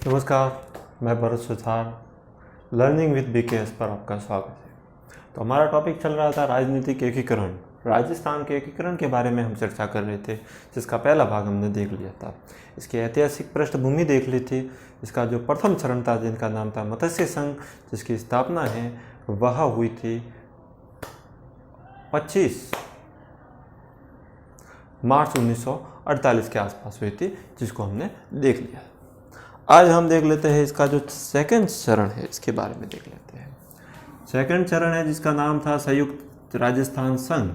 नमस्कार, मैं Bharat Suthar learning with BKS पर आपका स्वागत है। तो हमारा टॉपिक चल रहा था राजनीतिक एकीकरण। राजस्थान के एकीकरण के बारे में हम चर्चा कर रहे थे, जिसका पहला भाग हमने देख लिया था। इसकी ऐतिहासिक पृष्ठभूमि देख ली थी। इसका जो प्रथम चरण था, जिनका नाम था मत्स्य संघ, जिसकी स्थापना है वह हुई थी 25 मार्च 1948 के आसपास हुई थी, जिसको हमने देख लिया। आज हम देख लेते हैं इसका जो सेकंड चरण है, इसके बारे में देख लेते हैं। सेकंड चरण है जिसका नाम था संयुक्त राजस्थान संघ,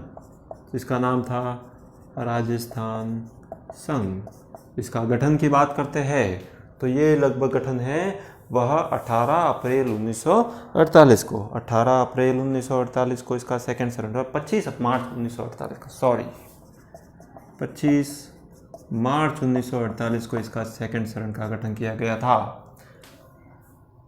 जिसका नाम था राजस्थान संघ। इसका गठन की बात करते हैं तो ये लगभग गठन है वह 18 अप्रैल 1948 को 18 अप्रैल 1948 को इसका सेकंड चरण था। 25 मार्च 1948 का 25 मार्च 1948 को इसका सेकंड चरण का गठन किया गया था।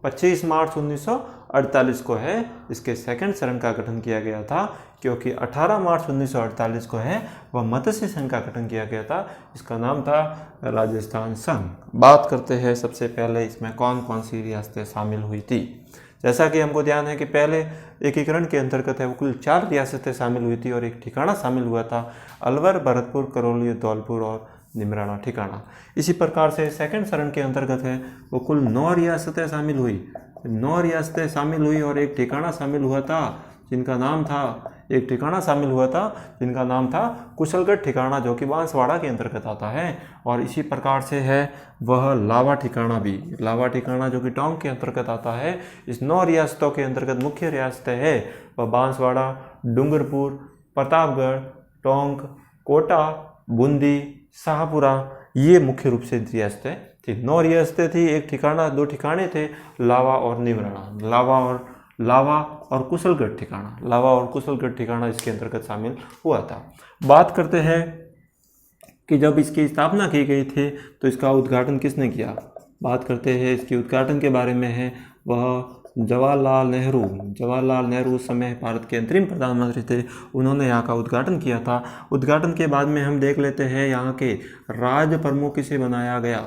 25 मार्च 1948 को है इसके सेकंड चरण का गठन किया गया था, क्योंकि 18 मार्च 1948 को है वह मत्स्य संघ का गठन किया गया था। इसका नाम था राजस्थान संघ। बात करते हैं सबसे पहले इसमें कौन कौन सी रियासतें शामिल हुई थी। जैसा कि हमको ध्यान है कि पहले एकीकरण के अंतर्गत है वो कुल 4 रियासतें शामिल हुई थी और एक ठिकाना शामिल हुआ था, अलवर, भरतपुर, करौली, धौलपुर और निमराना ठिकाना। इसी प्रकार से सेकंड चरण के अंतर्गत है वो कुल 9 रियासतें शामिल हुई। 9 रियासतें शामिल हुई और एक ठिकाना शामिल हुआ था जिनका नाम था कुशलगढ़ ठिकाना, जो कि बांसवाड़ा के अंतर्गत आता है। और इसी प्रकार से है वह लावा ठिकाना जो कि टोंक के अंतर्गत आता है। इस 9 रियासतों के अंतर्गत मुख्य रियासतें है वह बांसवाड़ा, डूंगरपुर, प्रतापगढ़, टोंक, कोटा, बूंदी, शाहपुरा, ये मुख्य रूप से रियासतें थी। 9 रियासतें थी, एक ठिकाना, 2 ठिकाने थे, लावा और निमराना। लावा और कुशलगढ़ ठिकाना इसके अंतर्गत शामिल हुआ था। बात करते हैं कि जब इसकी स्थापना की गई थी तो इसका उद्घाटन किसने किया। बात करते हैं इसके उद्घाटन के बारे में है वह जवाहरलाल नेहरू उस समय भारत के अंतरिम प्रधानमंत्री थे। उन्होंने यहाँ का उद्घाटन किया था। उद्घाटन के बाद में हम देख लेते हैं यहाँ के राज प्रमुख किसे बनाया गया।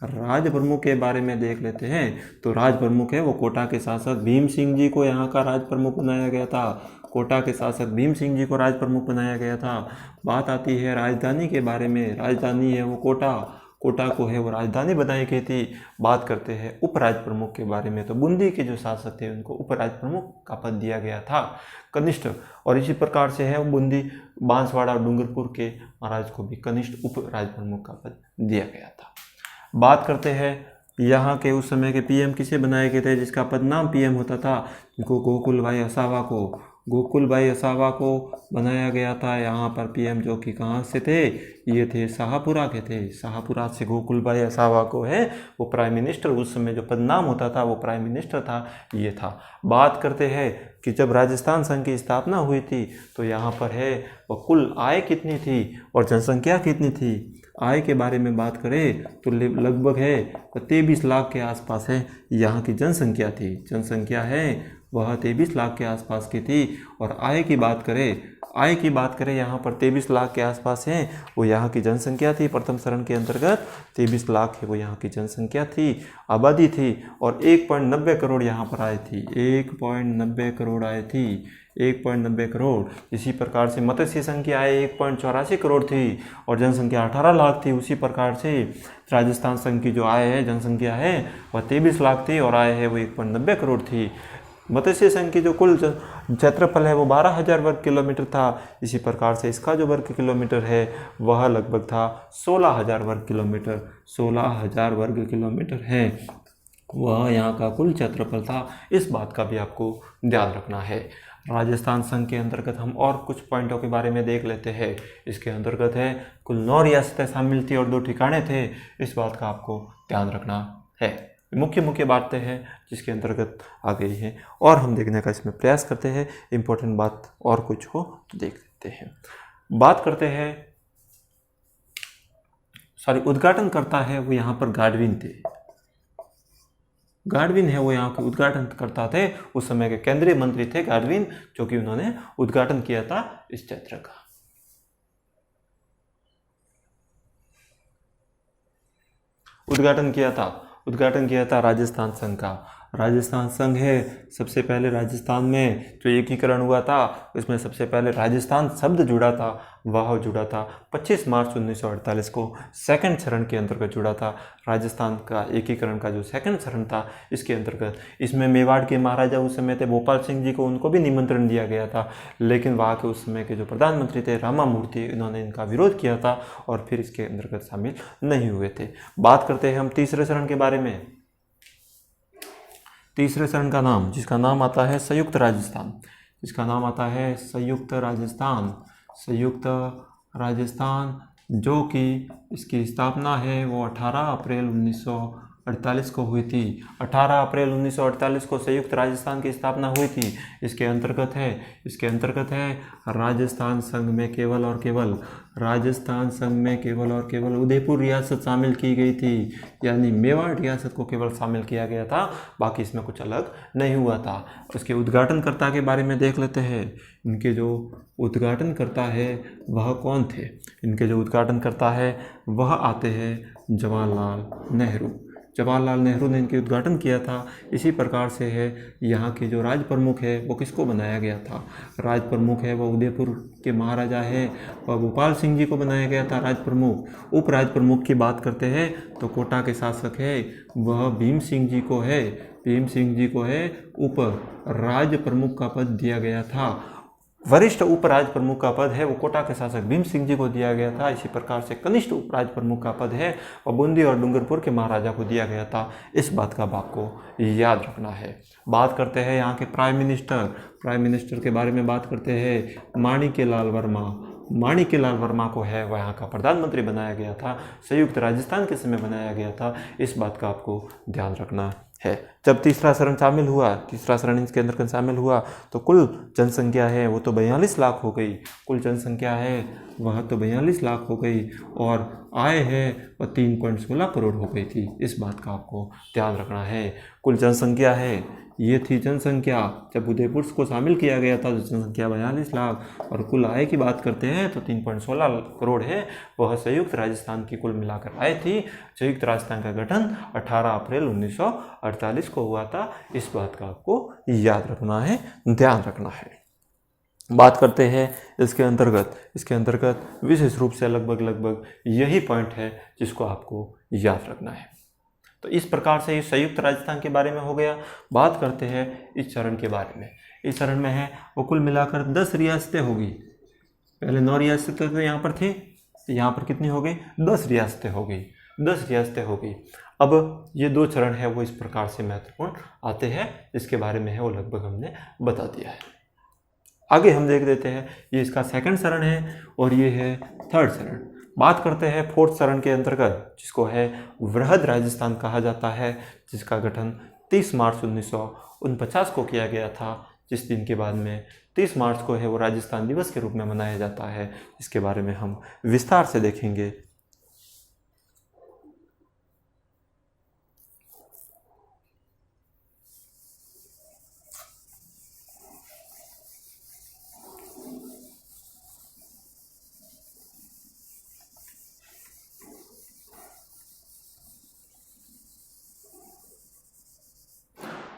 राज प्रमुख के बारे में देख लेते हैं तो राज प्रमुख है वो कोटा के शासक भीम सिंह जी को यहाँ का राज प्रमुख बनाया गया था। बात आती है राजधानी के बारे में। राजधानी है वो कोटा को है वो राजधानी बनाई गई थी। बात करते हैं उपराज प्रमुख के बारे में तो बूंदी के जो शासक थे उनको उपराज प्रमुख का पद दिया गया था, कनिष्ठ। और इसी प्रकार से है बूंदी, बांसवाड़ा और डूंगरपुर के महाराज को भी कनिष्ठ उपराज प्रमुख का पद दिया गया था। बात करते हैं यहाँ के उस समय के पीएम किसे बनाए गए थे, जिसका पद नाम पीएम होता था, जिनको गोकुल भाई असावा को बनाया गया था। यहाँ पर पीएम जो कि कहाँ से थे, ये थे शाहपुरा के थे। शाहपुरा से गोकुल भाई असावा को है वो प्राइम मिनिस्टर, उस समय जो पद नाम होता था वो प्राइम मिनिस्टर था, ये था। बात करते हैं कि जब राजस्थान संघ की स्थापना हुई थी तो यहाँ पर है वो कुल आय कितनी थी और जनसंख्या कितनी थी। आय के बारे में बात करें तो लगभग है 23 लाख के आसपास है यहाँ की जनसंख्या थी। जनसंख्या है वह 23 लाख के आसपास की थी। और आय की बात करें यहाँ पर 23 लाख के आसपास है वो यहाँ की जनसंख्या थी। प्रथम चरण के अंतर्गत 23 लाख है वो यहाँ की जनसंख्या थी, आबादी थी। और 1.90 करोड़ यहाँ पर आय थी। 1.90 करोड़ आय थी, 1.90 करोड़। इसी प्रकार से मत्स्य संघ की आय 1.84 करोड़ थी और जनसंख्या 18 लाख थी। उसी प्रकार से राजस्थान संघ की जो आय है, जनसंख्या है वह 23 लाख थी और आय है वो 1.90 करोड़ थी। मत्स्य संघ की जो कुल क्षेत्रफल है वो 12,000 वर्ग किलोमीटर था। इसी प्रकार से इसका जो वर्ग किलोमीटर है वह लगभग था 16,000 वर्ग किलोमीटर। 16,000 वर्ग किलोमीटर है वह यहाँ का कुल क्षेत्रफल था। इस बात का भी आपको ध्यान रखना है। राजस्थान संघ के अंतर्गत हम और कुछ पॉइंटों के बारे में देख लेते हैं। इसके अंतर्गत है कुल 9 रियासतें शामिल थी और 2 ठिकाने थे। इस बात का आपको ध्यान रखना है। मुख्य बातें हैं जिसके अंतर्गत आ गई हैं और हम देखने का इसमें प्रयास करते हैं। इम्पोर्टेंट बात और कुछ हो तो देख लेते हैं। बात करते हैं उद्घाटन करता है वो यहाँ पर गाडविन थे। गाडविन है वो यहाँ के उद्घाटन करता थे। उस समय के केंद्रीय मंत्री थे गाडविन, जो कि उन्होंने उद्घाटन किया था इस क्षेत्र का। उद्घाटन किया था उद्घाटन किया था राजस्थान संघ का। राजस्थान संघ है, सबसे पहले राजस्थान में जो एकीकरण हुआ था उसमें सबसे पहले राजस्थान शब्द जुड़ा था, वह जुड़ा था 25 मार्च 1948 को सेकंड चरण के अंतर्गत जुड़ा था। राजस्थान का एकीकरण का जो सेकंड चरण था इसके अंतर्गत इसमें मेवाड़ के महाराजा उस समय थे भोपाल सिंह जी को, उनको भी निमंत्रण दिया गया था, लेकिन वहाँ के उस समय के जो प्रधानमंत्री थे रामामूर्ति, इन्होंने इनका विरोध किया था और फिर इसके अंतर्गत शामिल नहीं हुए थे। बात करते हैं हम तीसरे चरण के बारे में। तीसरे चरण का नाम, जिसका नाम आता है संयुक्त राजस्थान, जिसका नाम आता है संयुक्त राजस्थान। संयुक्त राजस्थान जो कि इसकी स्थापना है वो 18 अप्रैल 1948 को हुई थी। 18 अप्रैल 1948 को संयुक्त राजस्थान की स्थापना हुई थी। इसके अंतर्गत है राजस्थान संघ में केवल और केवल राजस्थान संघ में केवल और केवल उदयपुर रियासत शामिल की गई थी, यानी मेवाड़ रियासत को केवल शामिल किया गया था, बाकी इसमें कुछ अलग नहीं हुआ था। उसके उद्घाटनकर्ता के बारे में देख लेते हैं। इनके जो उद्घाटनकर्ता है वह कौन थे? इनके जो उद्घाटनकर्ता है वह आते हैं जवाहरलाल नेहरू। जवाहरलाल नेहरू ने इनके उद्घाटन किया था। इसी प्रकार से है यहाँ के जो राज प्रमुख है वो किसको बनाया गया था? राज प्रमुख है वह उदयपुर के महाराजा है और भोपाल सिंह जी को बनाया गया था राज प्रमुख। उप राज प्रमुख की बात करते हैं तो कोटा के शासक है वह भीम सिंह जी को है, भीम सिंह जी को है उप राज प्रमुख का पद दिया गया था। वरिष्ठ उपराज प्रमुख का पद है वो कोटा के शासक भीम सिंह जी को दिया गया था। इसी प्रकार से कनिष्ठ उपराज प्रमुख का पद है वह बूंदी और डूंगरपुर के महाराजा को दिया गया था। इस बात का आपको याद रखना है। बात करते हैं यहाँ के प्राइम मिनिस्टर के बारे में बात करते हैं। माणिक्यलाल वर्मा, माणिक्यलाल वर्मा को है वह यहाँ का प्रधानमंत्री बनाया गया था, संयुक्त राजस्थान के समय बनाया गया था। इस बात का आपको ध्यान रखना है। जब तीसरा चरण इसके अंदर शामिल हुआ तो कुल जनसंख्या है वो तो 42 लाख हो गई। कुल जनसंख्या है वह तो 42 लाख हो गई और आय है वह 3.16 करोड़ हो गई थी। इस बात का आपको ध्यान रखना है। कुल जनसंख्या है ये थी जनसंख्या, जब उदयपुर को शामिल किया गया था तो जनसंख्या 42 लाख और कुल आय की बात करते हैं तो 3.16 करोड़ है, वह संयुक्त राजस्थान की कुल मिलाकर आय थी। संयुक्त राजस्थान का गठन 18 अप्रैल 1948 को हुआ था। इस बात का आपको याद रखना है, ध्यान रखना है। बात करते हैं इसके अंतर्गत विशेष रूप से लगभग यही पॉइंट है जिसको आपको याद रखना है। तो इस प्रकार से ये संयुक्त राजस्थान के बारे में हो गया। बात करते हैं इस चरण के बारे में। इस चरण में है वो कुल मिलाकर 10 रियासतें होगी। पहले 9 रियासतें तो यहाँ पर थी, यहाँ पर कितनी हो गई? 10 रियासतें हो गई, 10 रियासतें हो गई। अब ये 2 चरण है वो इस प्रकार से महत्वपूर्ण आते हैं, जिसके बारे में है वो लगभग हमने बता दिया है। आगे हम देख देते हैं, ये इसका सेकंड चरण है और ये है थर्ड चरण। बात करते हैं फोर्थ चरण के अंतर्गत, जिसको है वृहद राजस्थान कहा जाता है, जिसका गठन 30 मार्च 1949 को किया गया था, जिस दिन के बाद में 30 मार्च को है वो राजस्थान दिवस के रूप में मनाया जाता है। इसके बारे में हम विस्तार से देखेंगे।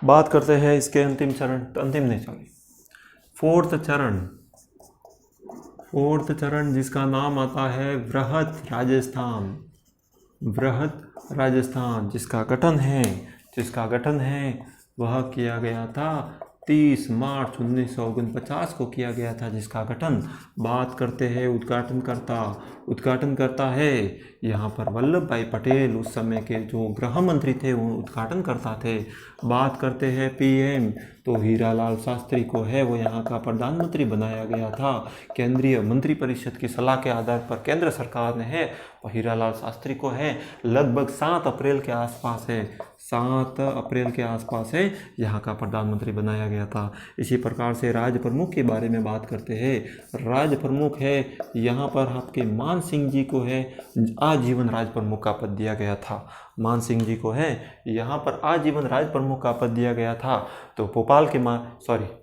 बात करते हैं इसके फोर्थ चरण जिसका नाम आता है वृहद राजस्थान, जिसका गठन है वह किया गया था 30 मार्च 1949 को किया गया था, जिसका गठन। बात करते हैं उद्घाटनकर्ता है यहाँ पर वल्लभ भाई पटेल, उस समय के जो गृह मंत्री थे वो उद्घाटनकर्ता थे। बात करते हैं पीएम तो हीरालाल शास्त्री को है वो यहाँ का प्रधानमंत्री बनाया गया था। केंद्रीय मंत्रिपरिषद की सलाह के आधार पर केंद्र सरकार ने है हीरालाल शास्त्री को है लगभग 7 अप्रैल के आसपास है यहाँ का प्रधानमंत्री बनाया गया था। इसी प्रकार से राज प्रमुख के बारे में बात करते हैं। राज प्रमुख है यहाँ पर आपके मान सिंह जी को है आजीवन राज प्रमुख का पद दिया गया था। मान सिंह जी को है यहाँ पर आजीवन राज प्रमुख का पद दिया गया था। तो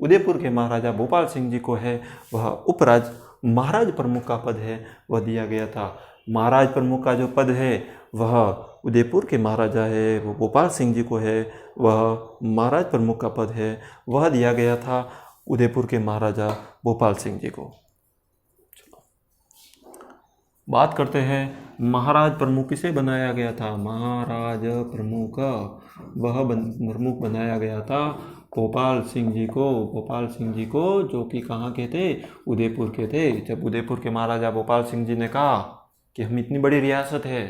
उदयपुर के महाराजा भोपाल सिंह जी को है वह उपराज महाराज प्रमुख का पद है वह दिया गया था। महाराज प्रमुख का जो पद है वह उदयपुर के महाराजा है वो गोपाल सिंह जी को है, वह महाराज प्रमुख का पद है वह दिया गया था उदयपुर के महाराजा गोपाल सिंह जी को। बात करते हैं महाराज प्रमुख किसे बनाया गया था। महाराज प्रमुख वह प्रमुख बनाया गया था गोपाल सिंह जी को। गोपाल सिंह जी को जो कि कहाँ के थे, उदयपुर के थे। जब उदयपुर के महाराजा गोपाल सिंह जी ने कहा कि हम इतनी बड़ी रियासत है,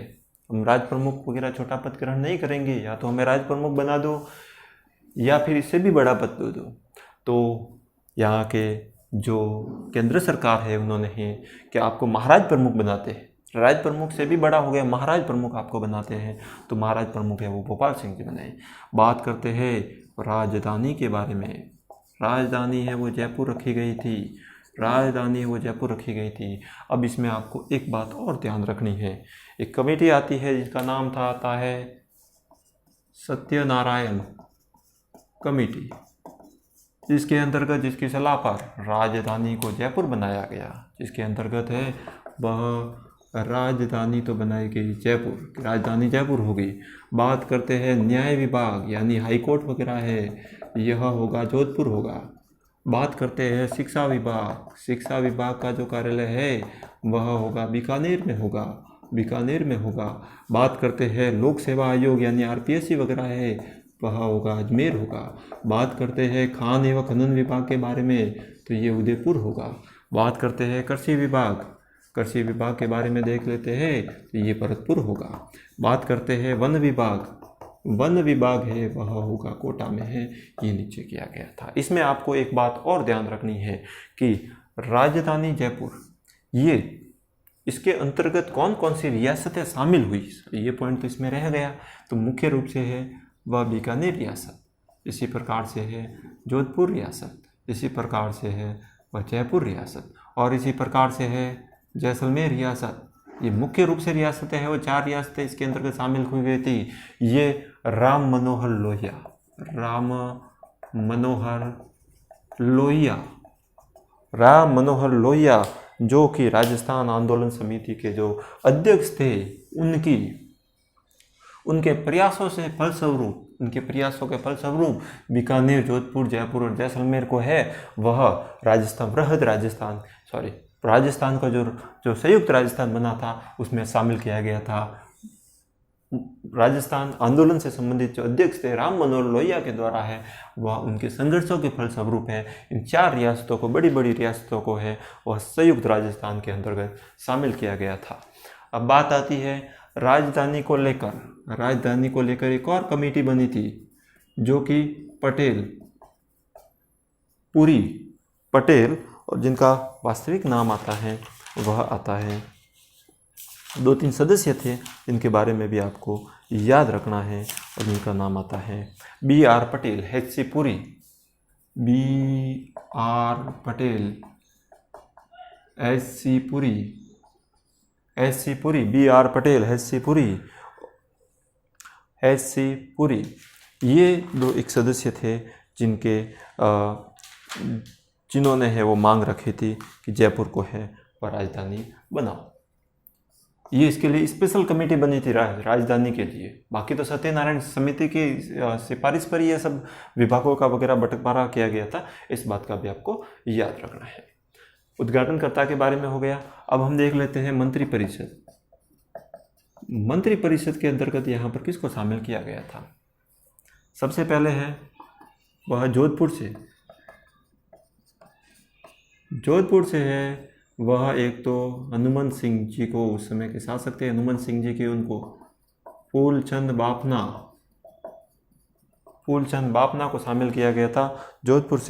हम राज प्रमुख वगैरह छोटा पद ग्रहण नहीं करेंगे, या तो हमें राज प्रमुख बना दो या फिर इससे भी बड़ा पद दे दो। तो यहाँ के जो केंद्र सरकार है उन्होंने ही कि आपको महाराज प्रमुख बनाते हैं, राज प्रमुख से भी बड़ा हो गया, महाराज प्रमुख आपको बनाते हैं, तो महाराज प्रमुख है वो गोपाल सिंह जी बनाए। बात करते हैं राजधानी के बारे में। राजधानी है वो जयपुर रखी गई थी, राजधानी वो जयपुर रखी गई थी। अब इसमें आपको एक बात और ध्यान रखनी है, एक कमेटी आती है जिसका नाम आता है सत्यनारायण कमेटी, जिसके अंतर्गत जिसकी सलाह पर राजधानी को जयपुर बनाया गया, जिसके अंतर्गत है वह राजधानी तो बनाई गई जयपुर, राजधानी जयपुर होगी। बात करते हैं न्याय विभाग यानी हाई कोर्ट वगैरह है, यह होगा जोधपुर होगा। बात करते हैं शिक्षा विभाग, शिक्षा विभाग का जो कार्यालय है वह होगा बीकानेर में होगा, बीकानेर में होगा। बात करते हैं लोक सेवा आयोग यानी आरपीएससी वगैरह है, वह होगा अजमेर होगा। बात करते हैं खान एवं खनन विभाग के बारे में, तो ये उदयपुर होगा। बात करते हैं कृषि विभाग, कृषि विभाग के बारे में देख लेते हैं, तो ये भरतपुर होगा। बात करते हैं वन विभाग, वन विभाग है वह होगा कोटा में है, ये नीचे किया गया था। इसमें आपको एक बात और ध्यान रखनी है कि राजधानी जयपुर, ये इसके अंतर्गत कौन कौन सी रियासतें शामिल हुई, ये पॉइंट तो इसमें रह गया। तो मुख्य रूप से है वह बीकानेर रियासत, इसी प्रकार से है जोधपुर रियासत, इसी प्रकार से है वह जयपुर रियासत, और इसी प्रकार से है जैसलमेर रियासत। ये मुख्य रूप से रियासतें हैं, वो 4 रियासतें इसके अंतर्गत शामिल हुई गई थी। ये राम मनोहर लोहिया, राम मनोहर लोहिया, राम मनोहर लोहिया जो कि राजस्थान आंदोलन समिति के जो अध्यक्ष थे, उनके प्रयासों से फलस्वरूप, उनके प्रयासों के फलस्वरूप बीकानेर, जोधपुर, जयपुर और जैसलमेर को है वह राजस्थान, वृहद राजस्थान, राजस्थान का जो संयुक्त राजस्थान बना था उसमें शामिल किया गया था। राजस्थान आंदोलन से संबंधित जो अध्यक्ष थे राम मनोहर लोहिया के द्वारा है, वह उनके संघर्षों के फलस्वरूप है इन 4 रियासतों को, बड़ी बड़ी रियासतों को है वह संयुक्त राजस्थान के अंतर्गत शामिल किया गया था। अब बात आती है राजधानी को लेकर, राजधानी को लेकर एक और कमेटी बनी थी जो कि पटेल, पुरी पटेल, और जिनका वास्तविक नाम आता है वह आता है, 2-3 सदस्य थे जिनके बारे में भी आपको याद रखना है, और जिनका नाम आता है BR Patel, HC Puri, BR Patel, HC Puri, HC Puri, BR Patel, HC Puri, HC Puri, ये 2 एक सदस्य थे जिन्होंने है वो मांग रखी थी कि जयपुर को है वह राजधानी बनाओ। ये इसके लिए स्पेशल कमेटी बनी थी राजधानी के लिए। बाकी तो सत्यनारायण समिति की सिफारिश पर ये सब विभागों का वगैरह बंटवारा किया गया था, इस बात का भी आपको याद रखना है। उद्घाटनकर्ता के बारे में हो गया। अब हम देख लेते हैं मंत्रिपरिषद। मंत्रिपरिषद के अंतर्गत यहाँ पर किसको शामिल किया गया था। सबसे पहले है वह जोधपुर से है वह एक तो हनुमंत सिंह जी को, उस समय के शासक थे हनुमंत सिंह जी के, उनको फूलचंद बापना को शामिल किया गया था जोधपुर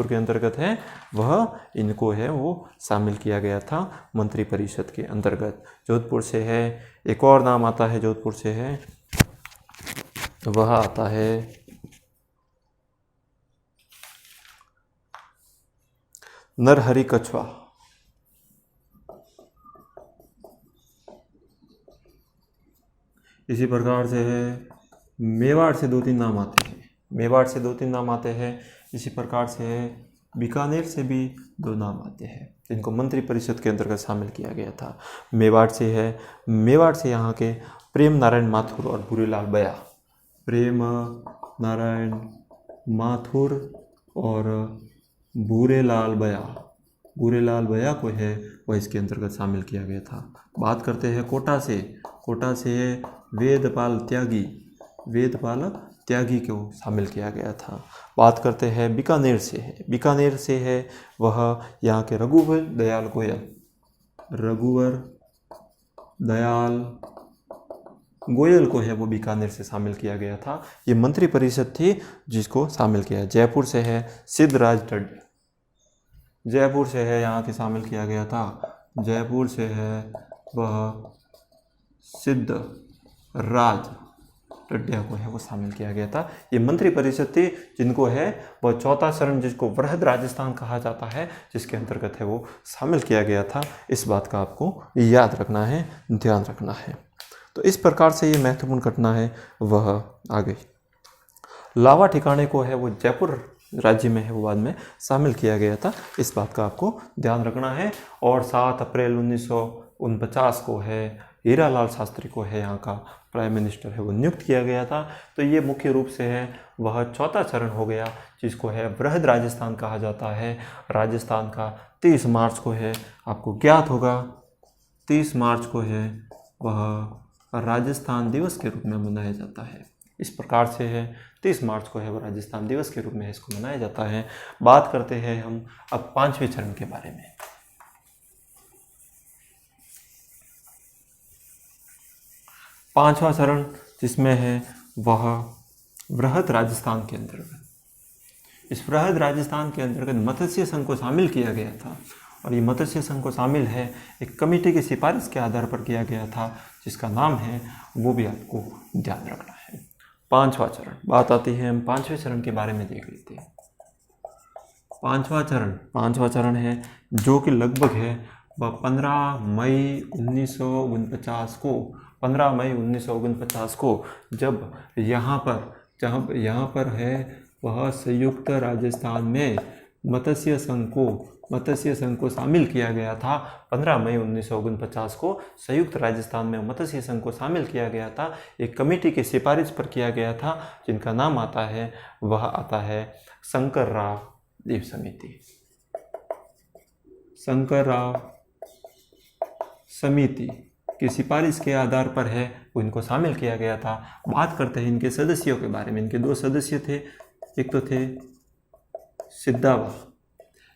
के अंतर्गत है वह, इनको है वो शामिल किया गया था मंत्रिपरिषद के अंतर्गत। जोधपुर से है एक और नाम आता है, जोधपुर से है वह आता है नरहरि कछवा। इसी प्रकार से है मेवाड़ से 2-3 नाम आते हैं, इसी प्रकार से है बीकानेर से भी 2 नाम आते हैं जिनको मंत्री परिषद के अंतर्गत शामिल किया गया था। मेवाड़ से है, मेवाड़ से यहाँ के प्रेम नारायण माथुर और भूरेलाल बया, प्रेम नारायण माथुर और भूरेलाल बया, भूरेलाल बया को है वह इसके अंतर्गत शामिल किया गया था। बात करते हैं कोटा से, कोटा से है वेदपाल त्यागी, वेदपाल त्यागी को शामिल किया गया था। बात करते हैं बीकानेर से है, बीकानेर से है वह यहाँ के रघुवर दयाल गोयल, रघुवर दयाल गोयल को है वो बीकानेर से शामिल किया गया था। ये मंत्री परिषद थी जिसको शामिल किया। जयपुर से है सिद्धराज टड्डे, जयपुर से है यहाँ के शामिल किया गया था, जयपुर से है वह सिद्धराज टड्डा को है वो शामिल किया गया था। ये मंत्री परिषद थी जिनको है वह चौथा चरण जिसको वृहद राजस्थान कहा जाता है जिसके अंतर्गत है वो शामिल किया गया था। इस बात का आपको याद रखना है, ध्यान रखना है। तो इस प्रकार से ये महत्वपूर्ण घटना है वह आ गई। लावा ठिकाने को है वो जयपुर राज्य में है वो बाद में शामिल किया गया था, इस बात का आपको ध्यान रखना है। और 7 अप्रैल 1949 को है हीरालाल शास्त्री को है यहाँ का प्राइम मिनिस्टर है वो नियुक्त किया गया था। तो ये मुख्य रूप से है वह चौथा चरण हो गया जिसको है वृहद राजस्थान कहा जाता है। राजस्थान का 30 मार्च को है आपको ज्ञात होगा, 30 मार्च को है वह राजस्थान दिवस के रूप में मनाया जाता है। इस प्रकार से है 30 मार्च को है वो राजस्थान दिवस के रूप में इसको मनाया जाता है। बात करते हैं हम अब 5वें चरण के बारे में। 5वां चरण जिसमें है वह वृहद राजस्थान के अंतर्गत, इस वृहद राजस्थान के अंतर्गत मत्स्य संघ को शामिल किया गया था। और ये मत्स्य संघ को शामिल है एक कमेटी की सिफारिश के आधार पर किया गया था जिसका नाम है वो भी आपको ध्यान रखना है। 5वां चरण, बात आती है हम 5वें चरण के बारे में देख लेते हैं। 5वां चरण है जो कि लगभग है वह 15 मई 1949 को, 15 मई 1949 को जब यहाँ पर है वह संयुक्त राजस्थान में मत्स्य संघ को शामिल किया गया था। 15 मई 1949 को संयुक्त राजस्थान में मत्स्य संघ को शामिल किया गया था। एक कमेटी की सिफारिश पर किया गया था जिनका नाम आता है वह आता है शंकरराव देव समिति, शंकरराव समिति की सिफारिश के आधार पर है वो इनको शामिल किया गया था। बात करते हैं इनके सदस्यों के बारे में। इनके 2 सदस्य थे, एक तो थे सिद्धावा,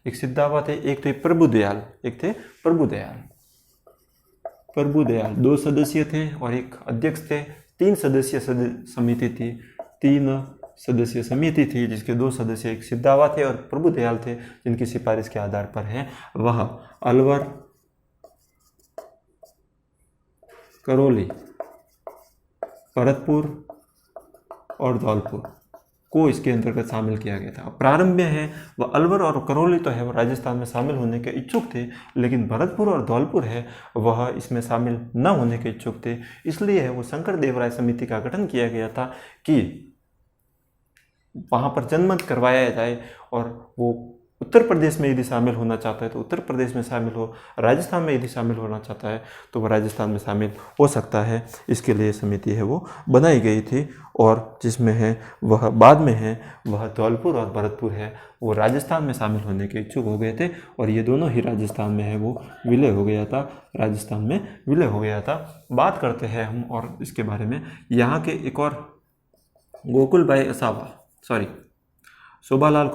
एक सिद्धावा थे, एक थे प्रभुदयाल, एक थे प्रभुदयाल 2 सदस्य थे और एक अध्यक्ष थे। 3 सदस्य समिति थी, 3 सदस्य समिति थी जिसके 2 सदस्य एक सिद्धावा थे और प्रभुदयाल थे जिनकी सिफारिश के आधार पर है वह अलवर, करौली, भरतपुर और धौलपुर को इसके अंतर्गत शामिल किया गया था। प्रारंभ में है वह अलवर और करौली तो है वो राजस्थान में शामिल होने के इच्छुक थे, लेकिन भरतपुर और धौलपुर है वह इसमें शामिल न होने के इच्छुक थे। इसलिए है वो शंकर देवराय समिति का गठन किया गया था कि वहाँ पर जनमत करवाया जाए और वो उत्तर प्रदेश में यदि शामिल होना चाहता है तो उत्तर प्रदेश में शामिल हो, राजस्थान में यदि शामिल होना चाहता है तो वह राजस्थान में शामिल हो सकता है। इसके लिए समिति है वो बनाई गई थी और जिसमें है वह बाद में है वह धौलपुर और भरतपुर है वो राजस्थान में शामिल होने के इच्छुक हो गए थे और ये दोनों ही राजस्थान में है वो विलय हो गया था, राजस्थान में विलय हो गया था। बात करते हैं हम और इसके बारे में। यहाँ के एक और गोकुलभाई असावा, शोभालाल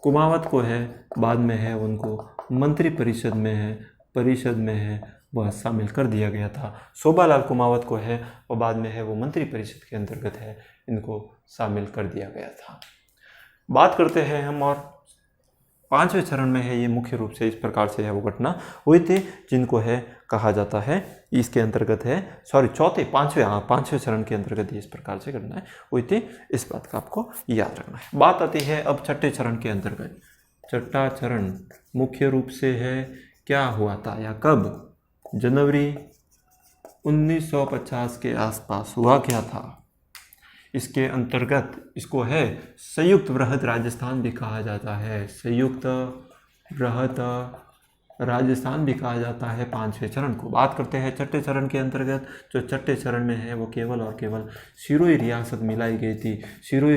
कुमावत को है बाद में है उनको मंत्री परिषद में है वह शामिल कर दिया गया था। शोभालाल कुमावत को है और बाद में है वो मंत्री परिषद के अंतर्गत है इनको शामिल कर दिया गया था। बात करते हैं हम और 5वें चरण में है ये मुख्य रूप से इस प्रकार से है वो घटना हुई थी जिनको है कहा जाता है इसके अंतर्गत है पांचवें चरण के अंतर्गत इस प्रकार से घटनाएं हुई थी। इस बात का आपको याद रखना है। बात आती है अब 6ठे चरण के अंतर्गत। 6ठा चरण मुख्य रूप से है क्या हुआ था या कब, जनवरी 1950 के आसपास हुआ क्या था। इसके अंतर्गत इसको है संयुक्त वृहद राजस्थान भी कहा जाता है, संयुक्त वृहद राजस्थान भी कहा जाता है 5वें चरण को। बात करते हैं छठे चरण के अंतर्गत। जो छठे चरण में है वो केवल और केवल सिरोही रियासत मिलाई गई थी। सिरोही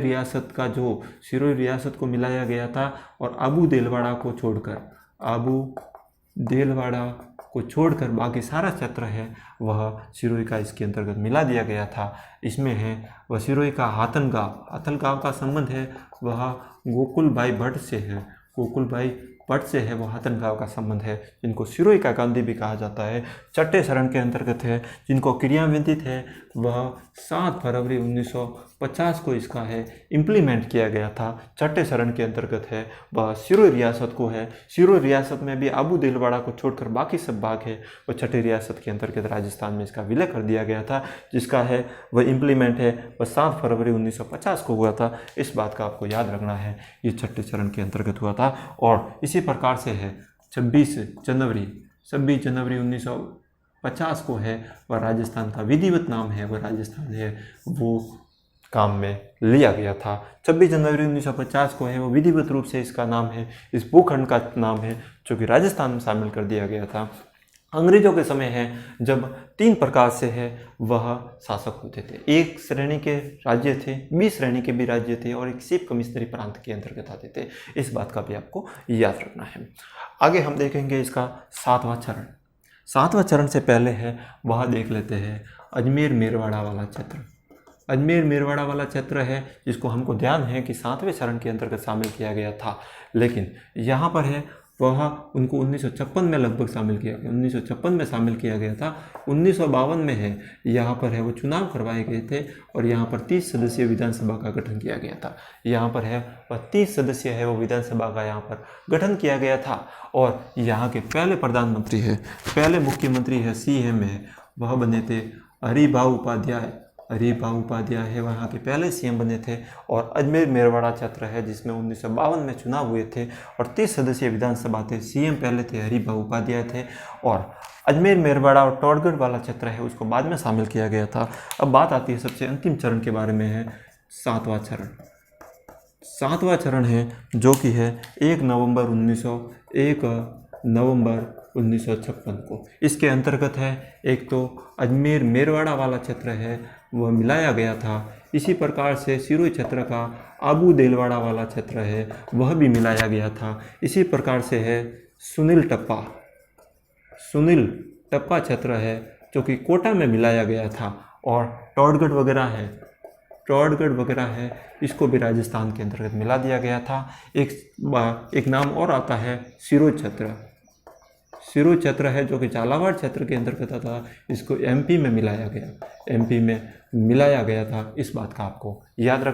रियासत को मिलाया गया था और आबू देलवाड़ा को छोड़कर बाकी सारा क्षेत्र है वह सिरोही का इसके अंतर्गत मिला दिया गया था। इसमें है वह सिरोही का हाथलगांव का संबंध है वह गोकुलभाई भट्ट से है, वो हाथलगांव का संबंध है, जिनको सिरोही का गांधी भी कहा जाता है। छठे चरण के अंतर्गत है जिनको क्रियान्वित है वह 7 फरवरी 1950 को इसका है इम्प्लीमेंट किया गया था। छठे चरण के अंतर्गत है वह सिरोही रियासत को है। सिरोही रियासत में भी आबू देलवाड़ा को छोड़कर बाकी सब भाग है वो छठी रियासत के अंतर्गत राजस्थान में इसका विलय कर दिया गया था। जिसका है वह इम्प्लीमेंट है वह 7 फरवरी 1950 को हुआ था। इस बात का आपको याद रखना है, ये छठे चरण के अंतर्गत हुआ था। और इसी प्रकार से है 26 जनवरी 1950 को है वह राजस्थान का विधिवत नाम है, वह राजस्थान है वो काम में लिया गया था। 26 जनवरी 1950 को है वो विधिवत रूप से इसका नाम है, इस भूखंड का नाम है जो कि राजस्थान में शामिल कर दिया गया था। अंग्रेजों के समय है जब 3 प्रकार से है वह शासक होते थे। एक श्रेणी के राज्य थे, 20 श्रेणी के भी राज्य थे और एक चीफ कमिश्नरी प्रांत के अंतर्गत आते थे। इस बात का भी आपको याद रखना है। आगे हम देखेंगे इसका 7वां चरण। 7वां चरण से पहले है वह देख लेते हैं अजमेर मेरवाड़ा वाला क्षेत्र। अजमेर मेरवाड़ा वाला क्षेत्र है जिसको हमको ध्यान है कि 7वें चरण के अंतर्गत शामिल किया गया था, लेकिन यहाँ पर है वह उनको 1956 में लगभग शामिल किया गया, 1956 में शामिल किया गया था। 1952 में है यहाँ पर है वो चुनाव करवाए गए थे और यहाँ पर 30 सदस्यीय विधानसभा का गठन किया गया था। यहाँ पर है वह 30 सदस्य है वो विधानसभा का यहाँ पर गठन किया गया था। और यहाँ के पहले प्रधानमंत्री है, पहले मुख्यमंत्री है, CM है, वह बने थे हरिभाऊ उपाध्याय है, वहाँ के पहले CM बने थे। और अजमेर मेरवाड़ा क्षेत्र है जिसमें 1952 में चुनाव हुए थे और 30 सदस्यीय विधानसभा थे। CM पहले थे हरिभाऊ उपाध्याय थे। और अजमेर मेरवाड़ा और टोडगढ़ वाला क्षेत्र है उसको बाद में शामिल किया गया था। अब बात आती है सबसे अंतिम चरण के बारे में है 7वां चरण। 7वां चरण है जो कि है 1 नवंबर 1956 को। इसके अंतर्गत है एक तो अजमेर मेरवाड़ा वाला क्षेत्र है वह मिलाया गया था। इसी प्रकार से सिरोही क्षेत्र का आबू देलवाड़ा वाला क्षेत्र है वह भी मिलाया गया था। इसी प्रकार से है सुनील टप्पा क्षेत्र है जो कि कोटा में मिलाया गया था। और टोडगढ़ वगैरह है इसको भी राजस्थान के अंतर्गत मिला दिया गया था। एक नाम और आता है सिरोही क्षेत्र है जो कि झालावाड़ क्षेत्र के अंतर्गत आता, इसको MP में मिलाया गया था। इस बात का आपको याद रख